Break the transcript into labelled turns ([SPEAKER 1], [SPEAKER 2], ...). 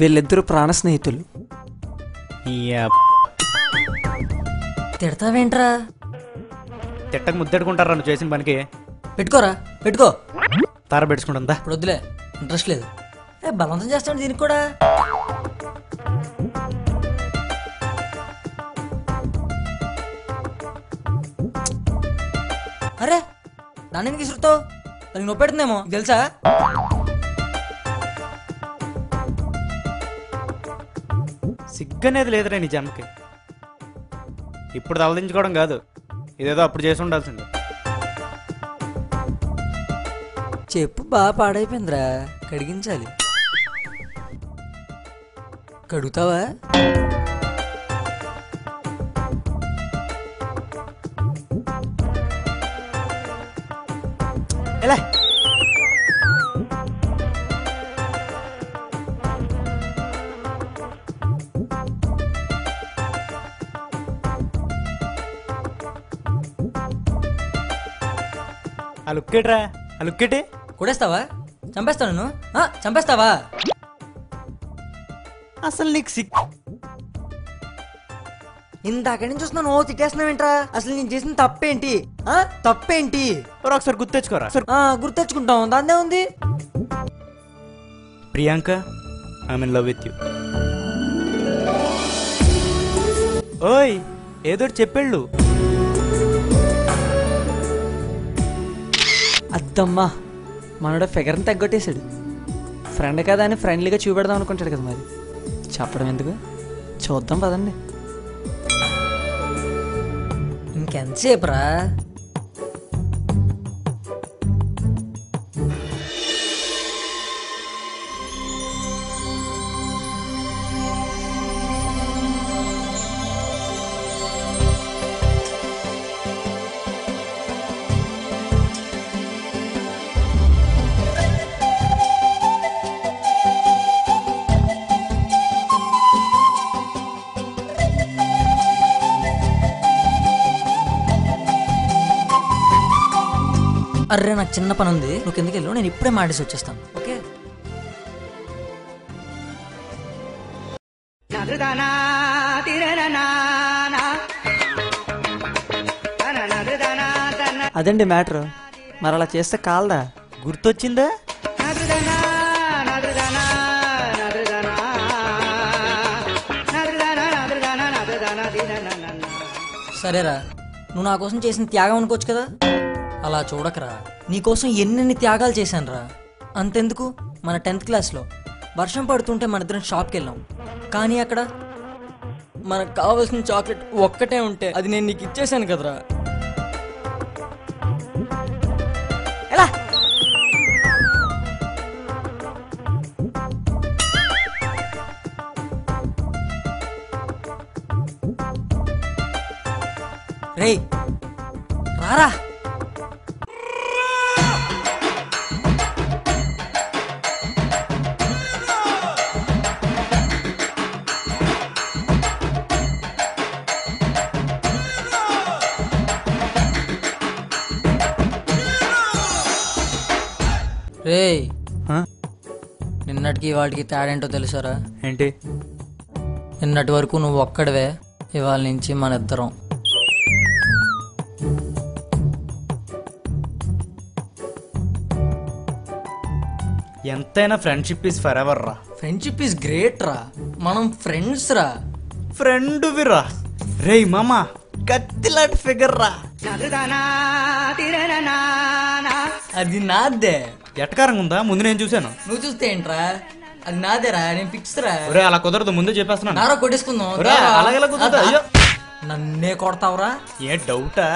[SPEAKER 1] వీళ్ళిద్దరూ ప్రాణ స్నేహితులు.
[SPEAKER 2] తిడతావేంట్రా?
[SPEAKER 3] తిట్టక ముద్దెట్టుకుంటారా నువ్వు చేసిన పనికి?
[SPEAKER 2] పెట్టుకోరా, పెట్టుకో.
[SPEAKER 3] తార పెట్టుకుంటుందా?
[SPEAKER 2] ఇప్పుడు వద్దులే, ఇంట్రెస్ట్ లేదు. బలవంతం చేస్తాడు దీనికి కూడా. అరే దాన్ని ఎందుకు విసురుతావు? దానికి నొప్పి పెడుతుందేమో తెలుసా?
[SPEAKER 3] సిగ్గనేది లేదురా నీ జన్మకి. ఇప్పుడు తలదించుకోవడం కాదు, ఇదేదో అప్పుడు చేసి ఉండాల్సింది.
[SPEAKER 2] చెప్పు బాగా పాడైపోయిందిరా, కడిగించాలి. కడుగుతావా?
[SPEAKER 3] ఎలా ఆ లుక్కేట్రా, ఆ లుక్కేటి.
[SPEAKER 2] కొడేస్తావా? చంపేస్తాను నన్ను. చంపేస్తావా?
[SPEAKER 3] అసలు నీకు
[SPEAKER 2] ఇందాక నుంచి చూస్తున్నాను, ఓ తిట్టేస్తున్నావేంట్రా? అసలు నేను చేసిన తప్పేంటి? తప్పేంటి?
[SPEAKER 3] ఒకసారి గుర్తెచ్చుకోరా.
[SPEAKER 2] గుర్తెచ్చుకుంటాం, దాన్నే ఉంది.
[SPEAKER 3] Priyanka, I'm in love with you. ఓయ్ ఏదో చెప్పేళ్ళు.
[SPEAKER 1] అద్దమ్మా, మనోడ ఫిగర్ని తగ్గొట్టేశాడు. ఫ్రెండ్ కదా అని ఫ్రెండ్లీగా చూపెడదాం అనుకుంటాడు కదా, మరి చెప్పడం ఎందుకు? చూద్దాం పదండి.
[SPEAKER 2] ఇంకెంతసేపు రా? అర్రే నాకు చిన్న పని ఉంది, నువ్వు కిందకి వెళ్ళు, నేను ఇప్పుడే మాడేసి వచ్చేస్తాను. ఓకే?
[SPEAKER 1] అదండి మ్యాటర్. మరి అలా చేస్తే కాలదా?
[SPEAKER 3] గుర్తొచ్చిందా?
[SPEAKER 2] సరేరా, నువ్వు నా కోసం చేసిన త్యాగం అనుకోవచ్చు కదా. అలా చూడకరా, నీకోసం ఎన్నెన్ని త్యాగాలు చేశాను రా. అంతెందుకు, మన 10th క్లాస్లో వర్షం పడుతుంటే మన ఇద్దరం షాప్కి వెళ్ళాం. కానీ అక్కడ మనకు కావాల్సిన చాక్లెట్ ఒక్కటే ఉంటే అది నేను నీకు ఇచ్చేసాను కదరా. ఎలా? రేయ్ రారా. రేయ్, నిన్నటికి వాటికి తేడేంటో తెలుసారా?
[SPEAKER 3] ఏంటి?
[SPEAKER 2] నిన్నటి వరకు నువ్వు ఒక్కడవే, ఇవాళ నుంచి మన ఇద్దరం.
[SPEAKER 3] ఎంతైనా ఫ్రెండ్షిప్ ఈజ్ ఫర్ ఎవర్ రా.
[SPEAKER 2] ఫ్రెండ్షిప్ ఈజ్ గ్రేట్ రా, మనం ఫ్రెండ్స్ రా.
[SPEAKER 3] ఫ్రెండ్ విరా. రేయ్ మామా, కత్తిలాంటి ఫిగర్ రా.
[SPEAKER 2] అది నాదే.
[SPEAKER 3] ఎటకారంగా ఉందా? ముందు నేను చూశాను.
[SPEAKER 2] నువ్వు చూస్తే ఏంట్రా? అది నాదేరా, నేను ఫిక్స్ రా.
[SPEAKER 3] ఒరే అలా కుదరదు, ముందే చెప్పేస్తున్నాను.
[SPEAKER 2] నారా కొట్టేసుకుందాం.
[SPEAKER 3] అలాగే కుదరదు. అయ్యో
[SPEAKER 2] నన్నే కొడతావురా?
[SPEAKER 3] ఏ డౌటా?